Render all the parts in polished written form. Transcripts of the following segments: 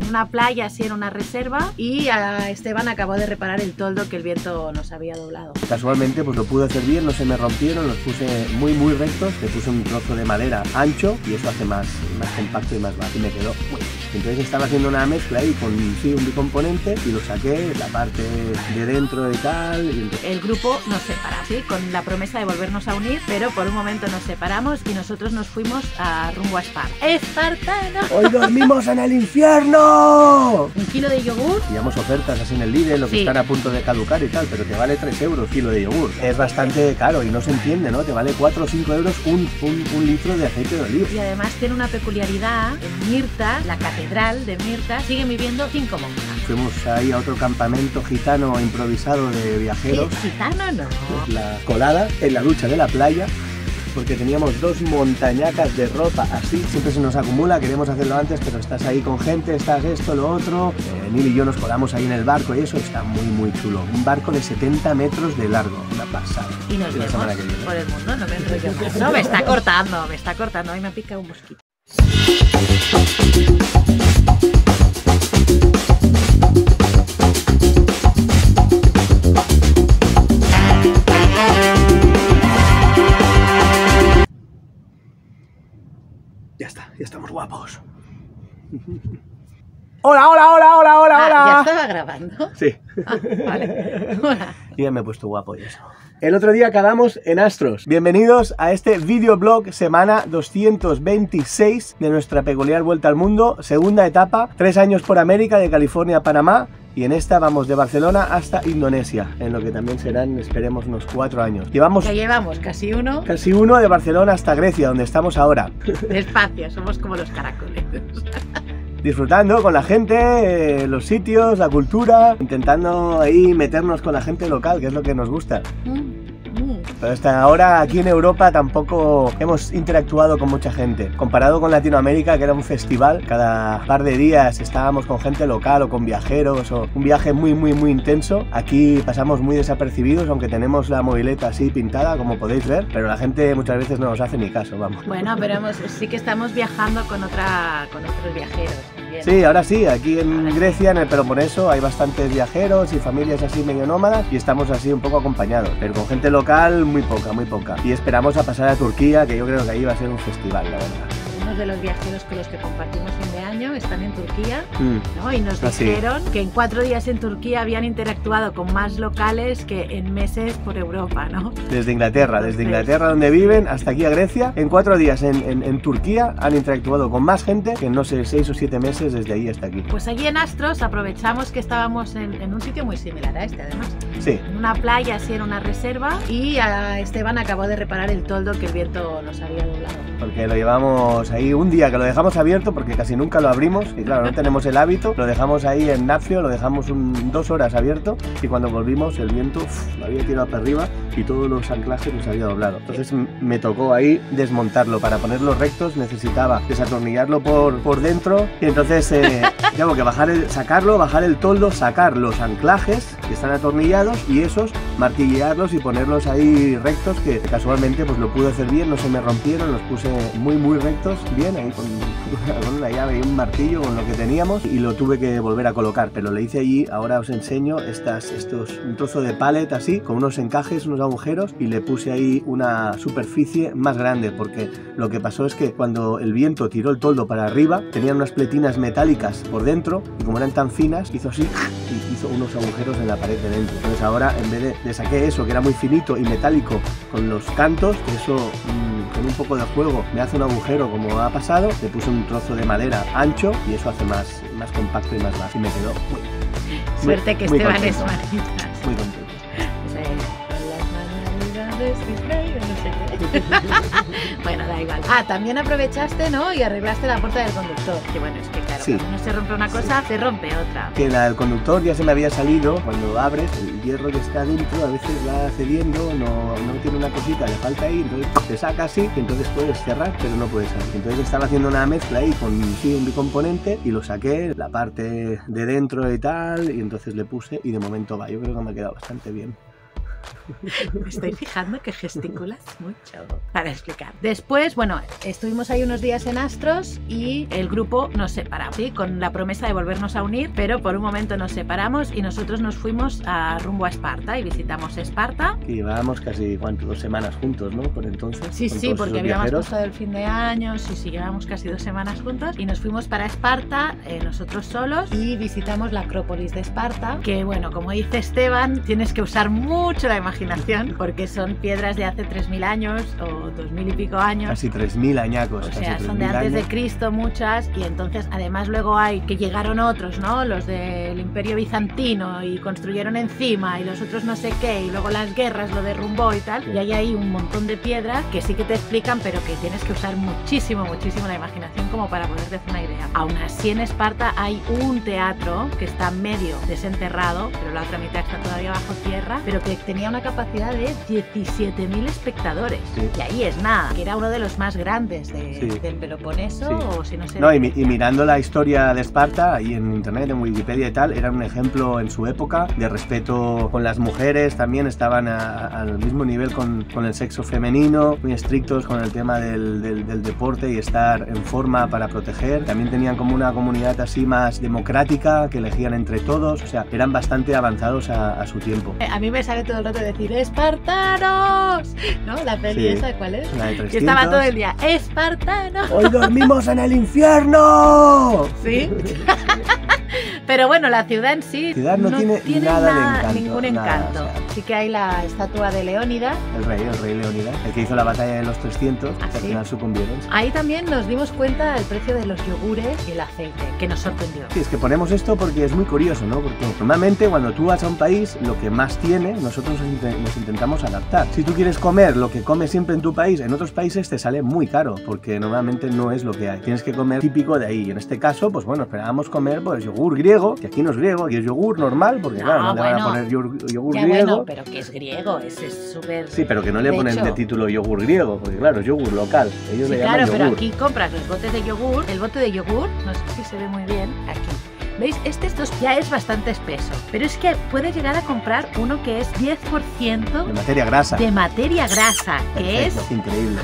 una playa, así en una reserva, y a Esteban acabó de reparar el toldo que el viento nos había doblado. Casualmente pues lo pude hacer bien, no se me rompieron, los puse muy rectos, le puse un trozo de madera ancho y eso hace más compacto y más bajo y me quedó muy bien. Entonces estaba haciendo una mezcla ahí con un bicomponente y lo saqué, la parte de dentro y tal. Y el grupo nos separó, ¿sí? Con la promesa de volvernos a unir, pero por un momento nos separamos y nosotros nos fuimos rumbo a Esparta. ¡Espartano! ¡Hoy dormimos en el infierno! Un kilo de yogur. Pillamos ofertas así en el Lidl, lo que están a punto de caducar y tal, pero te vale 3 euros kilo de yogur. Es bastante caro y no se entiende, ¿no? Te vale 4 o 5 euros un litro de aceite de oliva. Y además tiene una peculiaridad. En Mirta, la catedral de Mirta, siguen viviendo 5 monjas. Fuimos ahí a otro campamento gitano improvisado de viajeros. ¿Qué? ¿Gitano no? La colada en la ducha de la playa, porque teníamos 2 montañacas de ropa así, siempre se nos acumula, queremos hacerlo antes, pero estás ahí con gente, estás esto, lo otro. Neil y yo nos colamos ahí en el barco y eso está muy chulo. Un barco de 70 metros de largo, una pasada. Y nos vemos por el mundo, no me enrollo más. No, me está cortando, ahí me ha picado un mosquito. Ya está, ya estamos guapos. ¡Hola, hola, hola, hola, hola, hola! ¿Ya estaba grabando? Sí. Vale. Hola. Y ya me he puesto guapo y eso. El otro día acabamos en Astros. Bienvenidos a este videoblog semana 226 de nuestra peculiar vuelta al mundo, segunda etapa, 3 años por América, de California a Panamá. Y en esta vamos de Barcelona hasta Indonesia, en lo que también serán, esperemos, unos 4 años. Ya llevamos casi uno. Casi uno de Barcelona hasta Grecia, donde estamos ahora. Despacio, somos como los caracoles. Disfrutando con la gente, los sitios, la cultura, intentando ahí meternos con la gente local, que es lo que nos gusta. Pero hasta ahora aquí en Europa tampoco hemos interactuado con mucha gente. Comparado con Latinoamérica, que era un festival, cada par de días estábamos con gente local o con viajeros, o un viaje muy intenso. Aquí pasamos muy desapercibidos, aunque tenemos la mobileta así pintada, como podéis ver, pero la gente muchas veces no nos hace ni caso, vamos. Bueno, pero sí que estamos viajando con otros viajeros también. Sí, ahora sí, aquí en Grecia, en el Peloponeso, hay bastantes viajeros y familias así medio nómadas y estamos así un poco acompañados, pero con gente local muy poca. Y esperamos a pasar a Turquía, que yo creo que ahí va a ser un festival, la verdad. Unos de los viajeros con los que compartimos fin de año están en Turquía, ¿no? Y nos dijeron que en 4 días en Turquía habían interactuado con más locales que en meses por Europa, ¿no? Desde Inglaterra donde viven, hasta aquí a Grecia, en 4 días en Turquía han interactuado con más gente que en, no sé, 6 o 7 meses desde ahí hasta aquí. Pues allí en Astros aprovechamos que estábamos en un sitio muy similar a este, además. Sí. En una playa, así en una reserva, y a Esteban acabó de reparar el toldo que el viento nos había doblado. Porque lo llevamos ahí un día, que lo dejamos abierto porque casi nunca lo abrimos y claro, no tenemos el hábito, lo dejamos ahí en Nazio, lo dejamos 2 horas abierto y cuando volvimos el viento lo había tirado para arriba y todos los anclajes los había doblado. Entonces me tocó ahí desmontarlo. Para ponerlos rectos necesitaba desatornillarlo por dentro y entonces tengo que bajar el toldo, sacar los anclajes que están atornillados y esos martillearlos y ponerlos ahí rectos, que casualmente pues lo pude hacer bien, no se me rompieron, los puse muy rectos, bien, ahí con una llave y un martillo, con lo que teníamos, y lo tuve que volver a colocar, pero le hice allí, ahora os enseño, un trozo de palet así, con unos encajes, unos agujeros, y le puse ahí una superficie más grande, porque lo que pasó es que cuando el viento tiró el toldo para arriba, tenían unas pletinas metálicas por dentro, y como eran tan finas, hizo así, y hizo unos agujeros en la pared de dentro. Entonces ahora, en vez de saqué eso, que era muy finito y metálico, con los cantos, que eso con un poco de juego me hace un agujero como ha pasado, le puse un trozo de madera ancho y eso hace más compacto y más bajo, y me quedó suerte que muy Esteban contento, es manitas. muy contento. Bueno, da igual. También aprovechaste, ¿no? Y arreglaste la puerta del conductor. Que bueno, es que claro, sí, cuando no se rompe una cosa, se rompe otra. Que el conductor ya se me había salido, cuando abres, el hierro que está dentro a veces va cediendo, no tiene una cosita, le falta ahí, entonces te saca así, y entonces puedes cerrar, pero no puedes salir. Entonces estaba haciendo una mezcla ahí con un bicomponente y lo saqué, la parte de dentro y tal, y entonces le puse y de momento va, yo creo que me ha quedado bastante bien. Me estoy fijando que gesticulas mucho para explicar. Después, bueno, estuvimos ahí unos días en Astros y el grupo nos separamos, ¿sí? Con la promesa de volvernos a unir, pero por un momento nos separamos y nosotros nos fuimos rumbo a Esparta y visitamos Esparta. Y llevábamos casi, ¿cuánto? 2 semanas juntos, ¿no? Por entonces. Sí, porque habíamos pasado el fin de año, sí, llevábamos casi 2 semanas juntos y nos fuimos para Esparta, nosotros solos, y visitamos la Acrópolis de Esparta, que bueno, como dice Esteban, tienes que usar mucho la imaginación porque son piedras de hace 3000 años o 2000 y pico años. Casi 3000 añacos. O sea, son de antes de Cristo muchas, y entonces además luego hay que llegaron otros, ¿no? Los del Imperio Bizantino y construyeron encima y los otros no sé qué, y luego las guerras lo derrumbó y tal, y hay ahí un montón de piedras que sí que te explican, pero que tienes que usar muchísimo la imaginación como para poderte hacer una idea. Aún así en Esparta hay un teatro que está medio desenterrado, pero la otra mitad está todavía bajo tierra, pero que tenía una capacidad de 17.000 espectadores. Sí. Y ahí es nada, que era uno de los más grandes del Peloponeso, sí. O si no sé. No, y mirando la historia de Esparta, ahí en internet, en Wikipedia y tal, era un ejemplo en su época de respeto con las mujeres, también estaban al mismo nivel con el sexo femenino, muy estrictos con el tema del deporte y estar en forma para proteger. También tenían como una comunidad así más democrática, que elegían entre todos, o sea, eran bastante avanzados a su tiempo. A mí me sale todo el rato decir ¡Espartanos! ¿No? La peli esa, ¿cuál es? La de 300. Yo estaba todo el día ¡Espartanos! ¡Hoy dormimos en el infierno! ¿Sí? Pero bueno, la ciudad en sí no tiene nada de encanto, ningún encanto. Nada, o sea, sí que hay la estatua de Leónidas. El rey Leónidas, el que hizo la batalla de los 300, que al final sucumbieron. Ahí también nos dimos cuenta del precio de los yogures y el aceite, que nos sorprendió. Sí, es que ponemos esto porque es muy curioso, ¿no? Porque normalmente cuando tú vas a un país, lo que más tiene, nosotros nos intentamos adaptar. Si tú quieres comer lo que comes siempre en tu país, en otros países te sale muy caro, porque normalmente no es lo que hay. Tienes que comer típico de ahí. Y en este caso, pues bueno, esperábamos comer pues yogur griego, que aquí no es griego, aquí es yogur normal, porque claro, no te van a poner yogur ya, griego. Bueno, pero que es griego, es súper... Sí, pero que no le ponen de título yogur griego, porque claro, es yogur local. Ellos le llaman yogur. Pero aquí compras los botes de yogur, el bote de yogur, no sé si se ve muy bien, aquí. ¿Veis? Este ya es bastante espeso, pero es que puedes llegar a comprar uno que es 10% de materia grasa. De materia grasa, que perfecto, es increíble.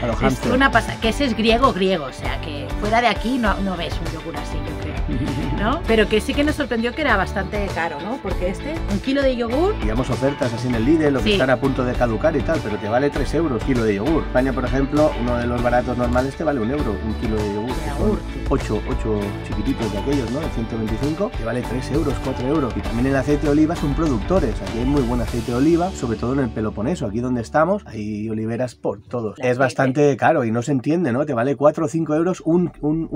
A lo es una pasada, que ese es griego, o sea, que fuera de aquí no ves un yogur así, yo creo, ¿no? Pero que sí que nos sorprendió que era bastante caro, ¿no? Porque 1 kilo de yogur... Digamos ofertas así en el Lidl, lo que están a punto de caducar y tal, pero te vale 3 euros kilo de yogur. España, por ejemplo, uno de los baratos normales te vale 1 euro, 1 kilo de yogur. 8 chiquititos de aquellos, ¿no? De 125, te vale 3 euros, 4 euros. Y también el aceite de oliva son productores. Aquí hay muy buen aceite de oliva, sobre todo en el Peloponeso, aquí donde estamos, hay oliveras por todos. Es bastante caro y no se entiende, ¿no? Te vale 4 o 5 euros un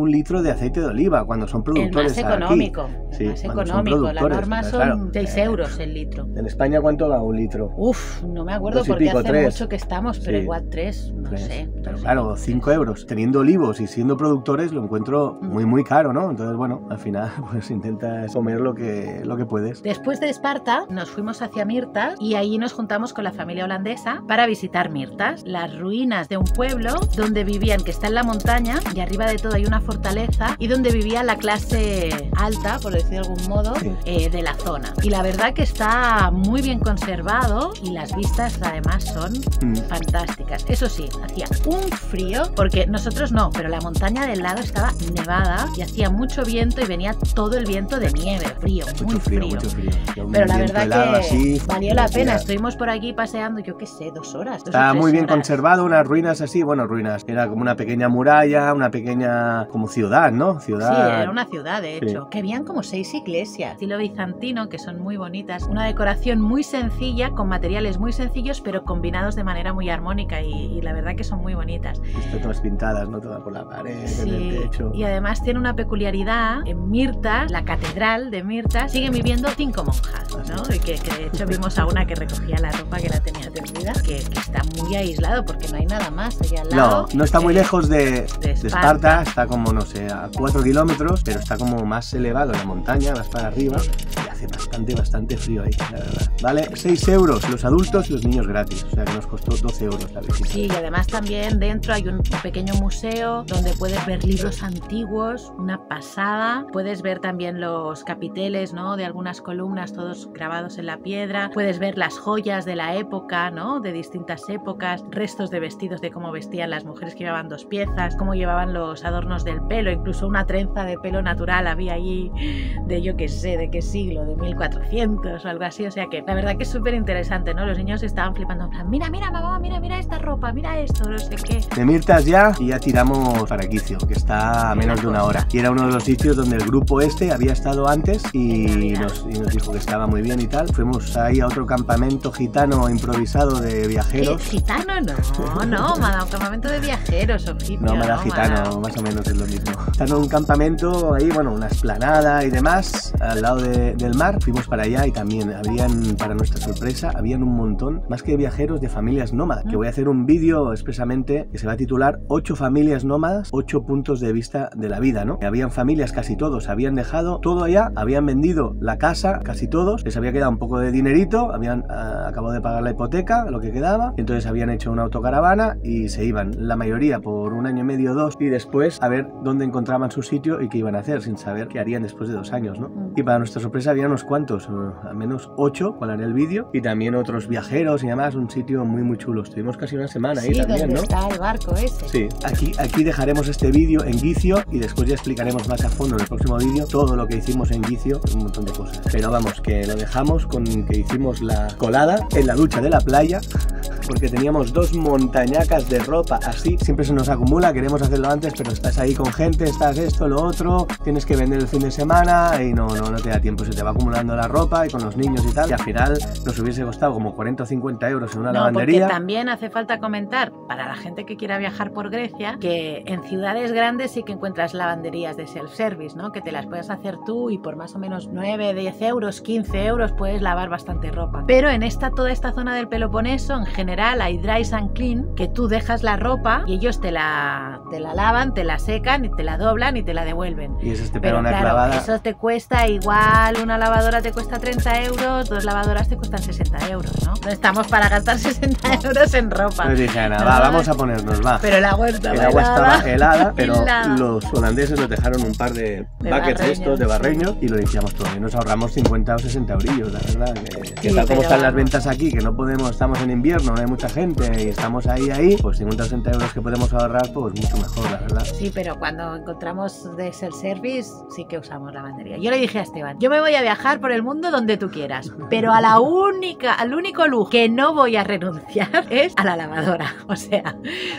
litro de aceite de oliva cuando son productores. El más económico. Sí, más económico. La norma son 6 euros el litro. ¿En España cuánto va un litro? Uf, no me acuerdo porque hace mucho que estamos, pero igual 3, no sé. Pero claro, 5 euros. Teniendo olivos y siendo productores lo encuentro muy caro, ¿no? Entonces, bueno, al final pues intentas comer lo que puedes. Después de Esparta nos fuimos hacia Mirtas y ahí nos juntamos con la familia holandesa para visitar Mirtas, las ruinas de un pueblo donde vivían, que está en la montaña, y arriba de todo hay una fortaleza, y donde vivía la clase alta, por decir de algún modo, de la zona. Y la verdad que está muy bien conservado y las vistas además son fantásticas. Eso sí, hacía un frío, porque nosotros no, pero la montaña del lado estaba nevada y hacía mucho viento y venía todo el viento de nieve, frío, muy frío. Mucho frío. Pero la verdad que así, valió la pena. Estuvimos por aquí paseando, yo qué sé, 2 horas. Está muy bien conservado, unas ruinas así, bueno, ruinas. Era como una pequeña muralla, una pequeña como ciudad, ¿no? Ciudad. Sí, era una ciudad, de hecho. Que habían como 6 iglesias, estilo bizantino, que son muy bonitas. Una decoración muy sencilla, con materiales muy sencillos, pero combinados de manera muy armónica y la verdad que son muy bonitas. Están todas pintadas, ¿no? Todas por la pared, en el techo. Y además tiene una peculiaridad. En Mirtas, la catedral de Mirtas, siguen viviendo 5 monjas, ¿no? Y que de hecho vimos a una que recogía la ropa que la tenía tendida, que está muy aislado porque no hay nada más allá al lado. No está muy lejos de Esparta, está como, no sé, a 4 kilómetros, pero está como más elevado en la montaña, vas para arriba. hace bastante frío ahí, la verdad. Vale 6 euros los adultos y los niños gratis, o sea que nos costó 12 euros la visita. Sí, y además también dentro hay un pequeño museo donde puedes ver libros antiguos, una pasada. Puedes ver también los capiteles, ¿no?, de algunas columnas, todos grabados en la piedra. Puedes ver las joyas de la época, ¿no?, de distintas épocas, restos de vestidos de cómo vestían las mujeres que llevaban 2 piezas, cómo llevaban los adornos del pelo, incluso una trenza de pelo natural había allí de yo qué sé, de qué siglo, de 1400 o algo así. O sea que la verdad que es súper interesante, ¿no? Los niños estaban flipando en plan, mira mamá, mira esta ropa, mira esto, no sé qué. De Mirtas ya, y ya tiramos para Guicio, que está a menos de una hora. Y era uno de los sitios donde el grupo este había estado antes y nos dijo que estaba muy bien y tal. Fuimos ahí a otro campamento gitano improvisado de viajeros. ¿Qué? ¿Gitano? No, un campamento de viajeros, ojito. No, me da gitano, más o menos es lo mismo. Están en un campamento ahí, bueno, una explanada y demás, al lado del mar. Fuimos para allá y también habían, para nuestra sorpresa, habían un montón, más que viajeros, de familias nómadas. Que voy a hacer un vídeo expresamente que se va a titular 8 familias nómadas, 8 puntos de vista de la vida, ¿no? Habían familias, casi todos habían dejado todo allá, habían vendido la casa, casi todos, les había quedado un poco de dinerito, habían acabado de pagar la hipoteca, lo que quedaba, entonces habían hecho una autocaravana y se iban, la mayoría por 1 año y medio, 2, y después a ver dónde encontraban su sitio y qué iban a hacer, sin saber qué harían después de 2 años, ¿no? Y para nuestra sorpresa había unos cuantos, al menos 8, cual haré el vídeo, y también otros viajeros y demás, un sitio muy chulo. Estuvimos casi una semana ahí también, ¿no? Está el barco ese. Sí, aquí dejaremos este vídeo en Guicio y después ya explicaremos más a fondo en el próximo vídeo todo lo que hicimos en Guicio, un montón de cosas. Pero vamos, que lo dejamos con que hicimos la colada en la ducha de la playa, porque teníamos 2 montañacas de ropa así. Siempre se nos acumula, queremos hacerlo antes, pero estás ahí con gente, estás esto, lo otro, tienes que vender el fin de semana y no te da tiempo, se te va acumulando la ropa y con los niños y tal, y al final nos hubiese costado como 40 o 50 euros en una lavandería. Porque también hace falta comentar, para la gente que quiera viajar por Grecia, que en ciudades grandes sí que encuentras lavanderías de self-service, ¿no? Que te las puedes hacer tú y por más o menos 9, 10 euros, 15 euros puedes lavar bastante ropa. Pero en toda esta zona del Peloponeso, en general, hay dry and clean, que tú dejas la ropa y ellos te la lavan, te la secan y te la doblan y te la devuelven. Y eso te pega una claro, clavada. Eso te cuesta igual, una lavadora te cuesta 30 euros, 2 lavadoras te cuestan 60 euros, ¿no? No estamos para gastar 60 euros en ropa. Pues dije, Ana, vamos a ponernos, va. Pero el agua estaba helada, pero los holandeses nos dejaron un par de buckets estos de barreños y lo limpiamos todo. Y nos ahorramos 50 o 60 eurillos, la verdad. Que tal como están las ventas aquí, que no podemos, estamos en invierno, no hay mucha gente y estamos ahí, pues 50 o 60 euros que podemos ahorrar, pues mucho mejor, la verdad. Sí, pero cuando encontramos de self-service, sí que usamos lavandería. Yo le dije a Esteban, yo me voy a viajar por el mundo donde tú quieras, pero al único lujo que no voy a renunciar es a la lavadora. O sea,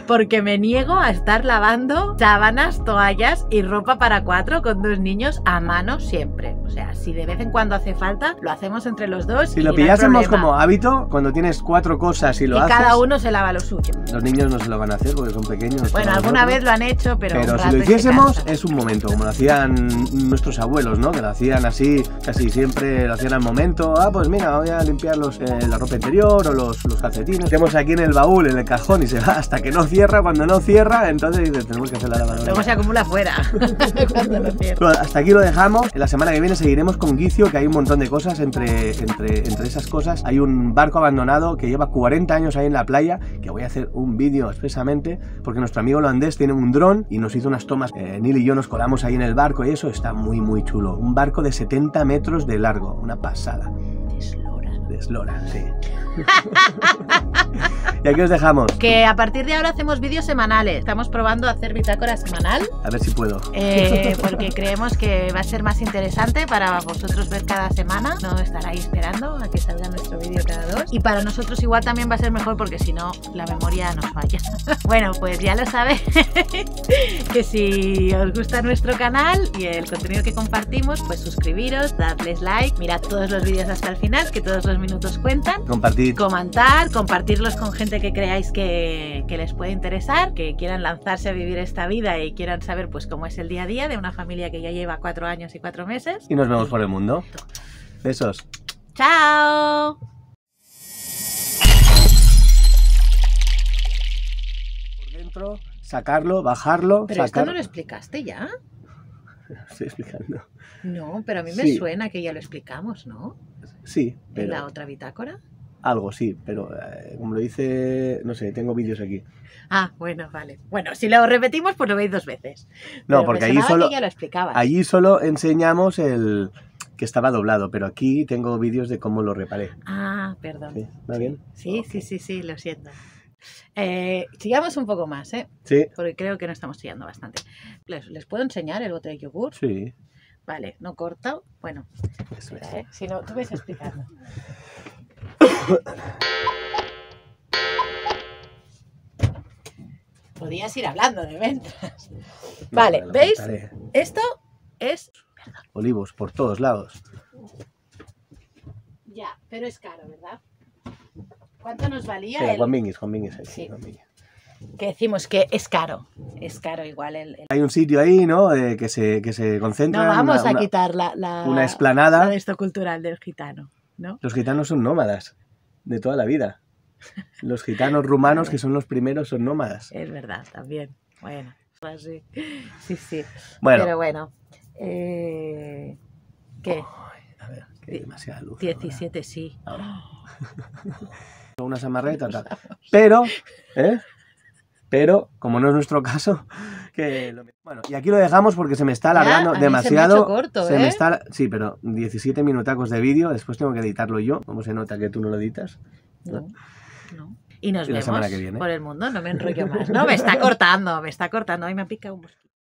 porque me niego a estar lavando sábanas, toallas y ropa para 4 con 2 niños a mano siempre. O sea, si de vez en cuando hace falta, lo hacemos entre los 2. Si lo pillásemos como hábito, cuando tienes 4 cosas y lo haces, cada uno se lava lo suyo. Los niños no se lo van a hacer porque son pequeños. Bueno, alguna vez lo han hecho, pero si lo hiciésemos es un momento, como lo hacían nuestros abuelos, ¿no? Que lo hacían así, casi siempre lo hacían al momento. Pues mira, voy a limpiar la ropa interior o los calcetines. Tenemos aquí en el baúl, en el cajón y se va hasta que no cierra. Cuando no cierra, entonces tenemos que hacer la lavadora. Luego se acumula fuera cuando no cierra. Bueno, hasta aquí lo dejamos. En la semana que viene seguiremos con Guicio, que hay un montón de cosas. Entre esas cosas hay un barco abandonado que lleva 40 años ahí en la playa, que voy a hacer un vídeo expresamente porque nuestro amigo holandés tiene un dron y nos hizo unas tomas. Neil y yo nos colamos ahí en el barco y eso está muy chulo. Un barco de 70 metros de largo, una pasada. De eslora, sí. Y aquí os dejamos. Que a partir de ahora hacemos vídeos semanales. Estamos probando hacer bitácora semanal. A ver si puedo. Porque creemos que va a ser más interesante para vosotros ver cada semana. No estar ahí esperando a que salga nuestro vídeo cada 2. Y para nosotros igual también va a ser mejor porque si no, la memoria nos falla. Bueno, pues ya lo sabéis. Que si os gusta nuestro canal y el contenido que compartimos, pues suscribiros, darles like, mirad todos los vídeos hasta el final, que todos los minutos cuentan. Compartid. Comentar, compartirlos con gente que creáis que les puede interesar, que quieran lanzarse a vivir esta vida y quieran saber pues cómo es el día a día de una familia que ya lleva 4 años y 4 meses. Y nos vemos por el mundo. Besos. ¡Chao! Por dentro, sacarlo, bajarlo. Pero esto no lo explicaste ya. Estoy explicando. No, pero a mí me Sí. suena que ya lo explicamos, ¿no? Sí, En pero la otra bitácora. algo sí, pero como lo dice, no sé, tengo vídeos aquí. Ah, bueno, vale. Bueno, si lo repetimos, pues lo veis 2 veces. No, Pero porque me allí sonaba solo, que ya lo explicabas. allí solo enseñamos el que estaba doblado, pero aquí tengo vídeos de cómo lo reparé. Ah, perdón. ¿Sí? ¿Va bien? Sí, Ok. sí, lo siento. Sigamos un poco más, ¿eh? Sí, Porque creo que no estamos siguiendo bastante. ¿Les puedo enseñar el bote de yogur? sí. Vale, no corto. Bueno, Eso es. espera, ¿eh? Si no, tú ves explicando. Podías ir hablando de mientras. Vale, Lo ¿veis? cortaré. Esto es... Olivos por todos lados. Ya, pero es caro, ¿verdad? ¿Cuánto nos valía Espera, el...? Juan Minguis ahí, Sí. Juan Minguis. Que decimos que es caro. Es caro igual el... Hay un sitio ahí, ¿no? Que se concentra. No vamos una- a quitar la una explanada. la de esto cultural del gitano, ¿no? Los gitanos son nómadas de toda la vida. Los gitanos rumanos, que son los primeros, son nómadas. Es verdad, también. Bueno, así. Sí, sí. Bueno. Pero bueno. ¿Qué? A ver, que hay demasiada luz. 17 sí. Ahora. Una samarreta, tal. Pero, Pero, como no es nuestro caso, bueno, y aquí lo dejamos porque se me está alargando Ya, a mí se me ha demasiado. hecho corto, ¿eh? Sí, pero 17 minutacos de vídeo, después tengo que editarlo yo. ¿Cómo se nota que tú no lo editas? No. Y nos Y la vemos semana que viene. por el mundo, no me enrollo más. No, me está cortando, Ay, me ha picado un mosquito.